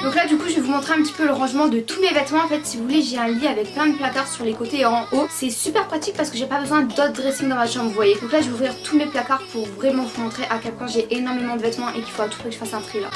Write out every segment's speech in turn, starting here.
Donc là du coup je vais vous montrer un petit peu le rangement de tous mes vêtements. En fait si vous voulez j'ai un lit avec plein de placards sur les côtés et en haut. C'est super pratique parce que j'ai pas besoin d'autres dressings dans ma chambre, vous voyez. Donc là je vais ouvrir tous mes placards pour vraiment vous montrer à quel point j'ai énormément de vêtements et qu'il faut à tout prix que je fasse un tri là.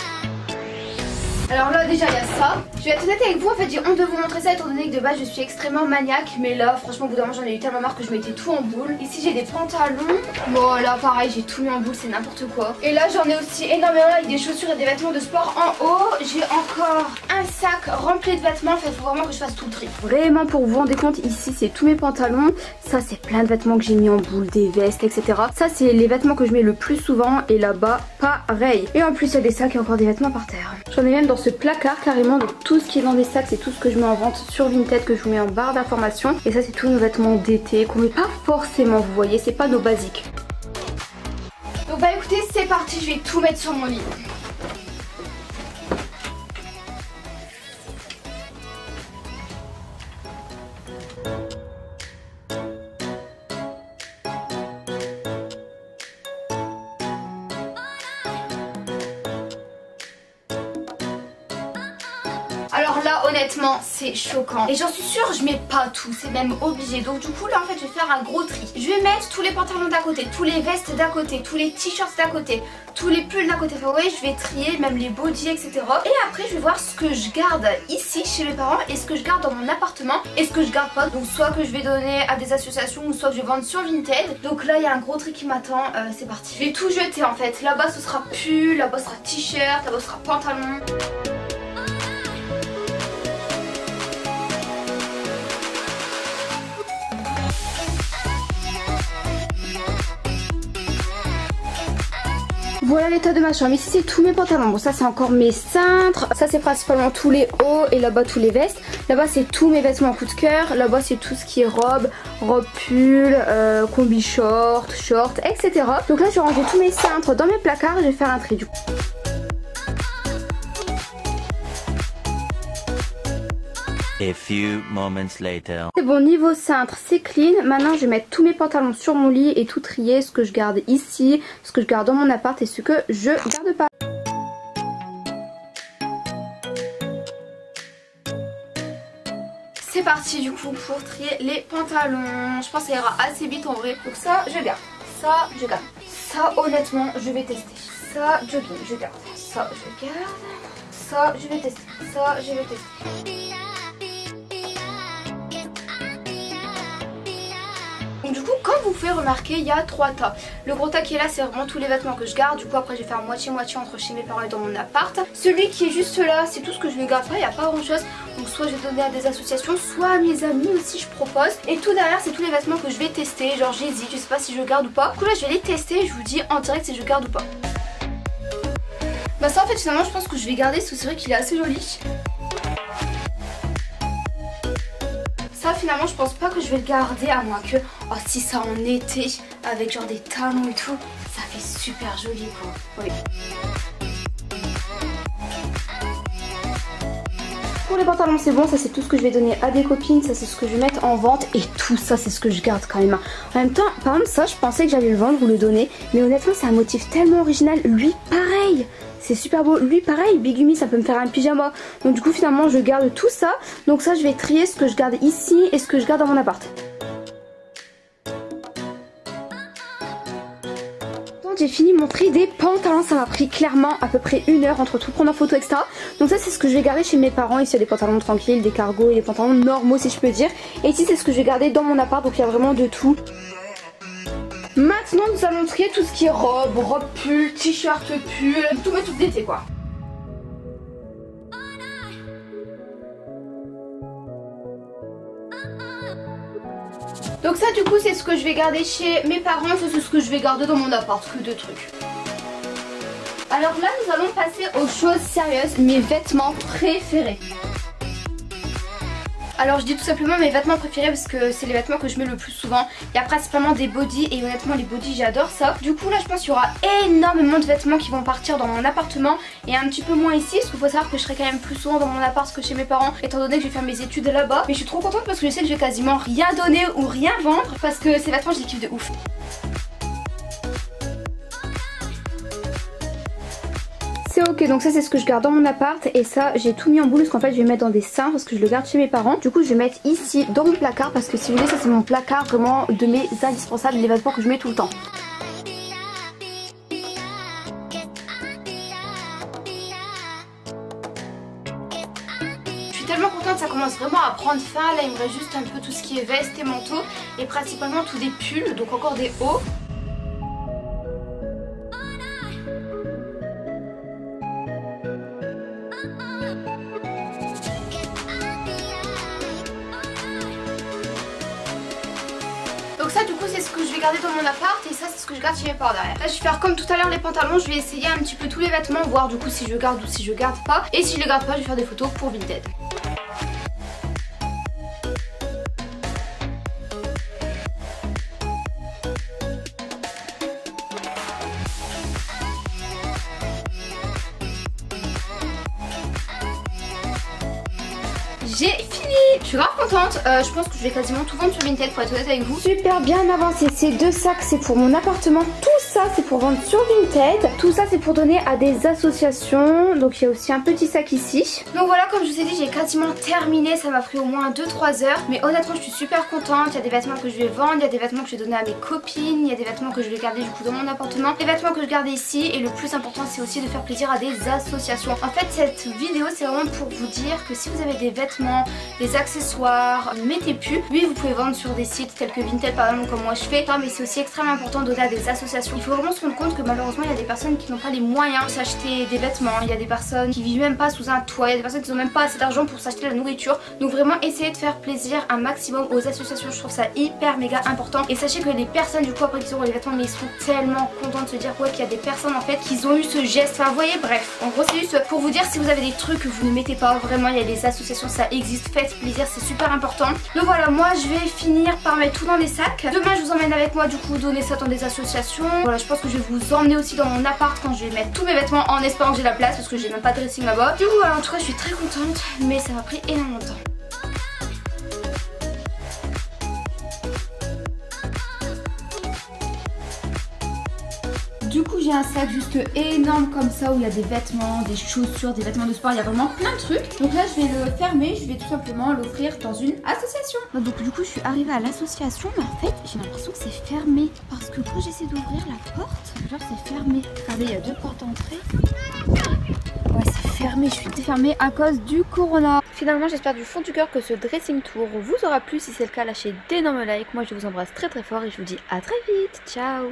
Alors là déjà il y a ça. Je vais être honnête avec vous, en fait j'ai honte de vous montrer ça étant donné que de base je suis extrêmement maniaque. Mais là franchement au bout d'un moment j'en ai eu tellement marre que je mettais tout en boule. Ici j'ai des pantalons. Bon là pareil j'ai tout mis en boule, c'est n'importe quoi. Et là j'en ai aussi énormément avec des chaussures et des vêtements de sport en haut. J'ai encore un sac rempli de vêtements. En fait faut vraiment que je fasse tout le tri. Vraiment pour vous rendre compte, ici c'est tous mes pantalons. Ça c'est plein de vêtements que j'ai mis en boule, des vestes etc. Ça c'est les vêtements que je mets le plus souvent. Et là-bas pareil. Et en plus il y a des sacs et encore des vêtements par terre. J'en ai même dans ce placard carrément, donc tout ce qui est dans des sacs c'est tout ce que je mets en vente sur Vinted, que je vous mets en barre d'information. Et ça c'est tous nos vêtements d'été qu'on met pas forcément, vous voyez, c'est pas nos basiques. Donc bah écoutez c'est parti, je vais tout mettre sur mon lit. Alors là honnêtement c'est choquant et j'en suis sûre je mets pas tout, c'est même obligé. Donc du coup là en fait je vais faire un gros tri. Je vais mettre tous les pantalons d'un côté, tous les vestes d'un côté, tous les t-shirts d'un côté, tous les pulls d'un côté. Enfin, vous voyez je vais trier même les bodys etc. Et après je vais voir ce que je garde ici chez mes parents et ce que je garde dans mon appartement et ce que je garde pas. Donc soit que je vais donner à des associations ou soit que je vais vendre sur Vinted. Donc là il y a un gros tri qui m'attend, c'est parti. Je vais tout jeter en fait. Là-bas ce sera pull, là-bas ce sera t-shirt, là-bas ce sera pantalon. Voilà l'état de ma chambre. Ici c'est tous mes pantalons. Bon ça c'est encore mes cintres. Ça c'est principalement tous les hauts et là-bas tous les vestes. Là-bas c'est tous mes vêtements coup de cœur. Là-bas c'est tout ce qui est robe pull, combi short, etc. Donc là je vais ranger tous mes cintres dans mes placards et je vais faire un tri du coup. A few moments later. C'est bon, niveau cintre c'est clean. Maintenant je vais mettre tous mes pantalons sur mon lit et tout trier, ce que je garde ici, ce que je garde dans mon appart et ce que je garde pas. C'est parti du coup pour trier les pantalons. Je pense que ça ira assez vite en vrai. Donc ça je garde, ça je garde, ça honnêtement je vais tester. Ça jogging je garde, ça je garde, ça je vais tester, ça je vais tester. Donc du coup comme vous pouvez remarquer il y a 3 tas. Le gros tas qui est là c'est vraiment tous les vêtements que je garde. Du coup après je vais faire moitié-moitié entre chez mes parents et dans mon appart. Celui qui est juste là c'est tout ce que je ne garde pas, il n'y a pas grand chose. Donc soit je vais donner à des associations, soit à mes amis aussi je propose. Et tout derrière c'est tous les vêtements que je vais tester. Genre j'hésite, je sais pas si je garde ou pas. Du coup là je vais les tester et je vous dis en direct si je garde ou pas. Bah ça en fait finalement je pense que je vais garder parce que c'est vrai qu'il est assez joli. Ça finalement je pense pas que je vais le garder à moins que... Oh si ça en été avec genre des talons et tout, ça fait super joli quoi. Oui. Pour les pantalons c'est bon, ça c'est tout ce que je vais donner à des copines, ça c'est ce que je vais mettre en vente et tout ça c'est ce que je garde quand même. En même temps, par exemple ça je pensais que j'allais le vendre ou le donner, mais honnêtement c'est un motif tellement original, lui pareil. C'est super beau, lui pareil, Bigumi ça peut me faire un pyjama. Donc du coup finalement je garde tout ça. Donc ça je vais trier ce que je garde ici et ce que je garde dans mon appart. Donc j'ai fini mon tri des pantalons, ça m'a pris clairement à peu près 1 heure entre tout prendre en photo etc. Donc ça c'est ce que je vais garder chez mes parents, ici il y a des pantalons tranquilles, des cargos et des pantalons normaux si je peux dire. Et ici c'est ce que je vais garder dans mon appart, donc il y a vraiment de tout. Maintenant nous allons trier tout ce qui est robe pull, t-shirt pull, tout mes trucs d'été quoi. Donc ça du coup c'est ce que je vais garder chez mes parents, ça c'est ce que je vais garder dans mon appart, que de trucs. Alors là nous allons passer aux choses sérieuses, mes vêtements préférés. Alors je dis tout simplement mes vêtements préférés parce que c'est les vêtements que je mets le plus souvent. Il y a principalement des bodys et honnêtement les bodys j'adore ça. Du coup là je pense qu'il y aura énormément de vêtements qui vont partir dans mon appartement et un petit peu moins ici parce qu'il faut savoir que je serai quand même plus souvent dans mon appart que chez mes parents étant donné que je vais faire mes études là-bas. Mais je suis trop contente parce que je sais que je vais quasiment rien donner ou rien vendre parce que ces vêtements je les kiffe de ouf. c'est ok, donc ça c'est ce que je garde dans mon appart. Et ça j'ai tout mis en boule parce qu'en fait je vais mettre dans des seins parce que je le garde chez mes parents. Du coup je vais mettre ici dans mon placard parce que si vous voulez ça c'est mon placard vraiment de mes indispensables, les vêtements que je mets tout le temps. Tellement contente, ça commence vraiment à prendre fin. Là il me reste juste un peu tout ce qui est veste et manteau et principalement tous des pulls, donc encore des hauts. Donc ça du coup c'est ce que je vais garder dans mon appart et ça c'est ce que je garde chez mes parents derrière. Là je vais faire comme tout à l'heure les pantalons, je vais essayer un petit peu tous les vêtements, voir du coup si je garde ou si je garde pas. Et si je les garde pas je vais faire des photos pour Vinted. J'ai fini! Je suis grave contente, je pense que je vais quasiment tout vendre sur Vinted pour être honnête avec vous. Super bien avancé, ces deux sacs c'est pour mon appartement, tout ça c'est pour vendre sur Vinted. Tout ça c'est pour donner à des associations, donc il y a aussi un petit sac ici. Donc voilà, comme je vous ai dit j'ai quasiment terminé, ça m'a pris au moins 2-3 heures. Mais honnêtement je suis super contente, il y a des vêtements que je vais vendre, il y a des vêtements que je vais donner à mes copines, il y a des vêtements que je vais garder du coup dans mon appartement, des vêtements que je garde ici et le plus important c'est aussi de faire plaisir à des associations. En fait cette vidéo c'est vraiment pour vous dire que si vous avez des vêtements, des accessoires, mettez plus. Oui vous pouvez vendre sur des sites tels que Vinted par exemple comme moi je fais, mais c'est aussi extrêmement important de donner à des associations. Il faut vraiment se rendre compte que malheureusement il y a des personnes qui n'ont pas les moyens de s'acheter des vêtements, il y a des personnes qui vivent même pas sous un toit, il y a des personnes qui n'ont même pas assez d'argent pour s'acheter la nourriture. Donc vraiment essayez de faire plaisir un maximum aux associations, je trouve ça hyper méga important. Et sachez que les personnes du coup après qu'ils auront les vêtements mais ils seront tellement contents de se dire ouais qu'il y a des personnes en fait qui ont eu ce geste, enfin vous voyez, bref. En gros c'est juste pour vous dire si vous avez des trucs que vous ne mettez pas, vraiment il y a des associations, ça existe, faites plaisir, c'est super important. Donc voilà, moi je vais finir par mettre tout dans des sacs. Demain je vous emmène avec moi du coup donner ça dans des associations. Voilà, je pense que je vais vous emmener aussi dans mon appart quand je vais mettre tous mes vêtements en espérant que j'ai la place parce que j'ai même pas de dressing là-bas. Du coup voilà, en tout cas je suis très contente mais ça m'a pris énormément de temps. Du coup j'ai un sac juste énorme comme ça où il y a des vêtements, des chaussures, des vêtements de sport, il y a vraiment plein de trucs. Donc là je vais le fermer, je vais tout simplement l'offrir dans une association. Donc du coup je suis arrivée à l'association mais en fait j'ai l'impression que c'est fermé. Parce que quand j'essaie d'ouvrir la porte, genre c'est fermé. Regardez, il y a deux portes d'entrée. Ouais c'est fermé, je suis fermée à cause du corona. Finalement j'espère du fond du cœur que ce dressing tour vous aura plu. Si c'est le cas lâchez d'énormes likes. Moi je vous embrasse très très fort et je vous dis à très vite. Ciao.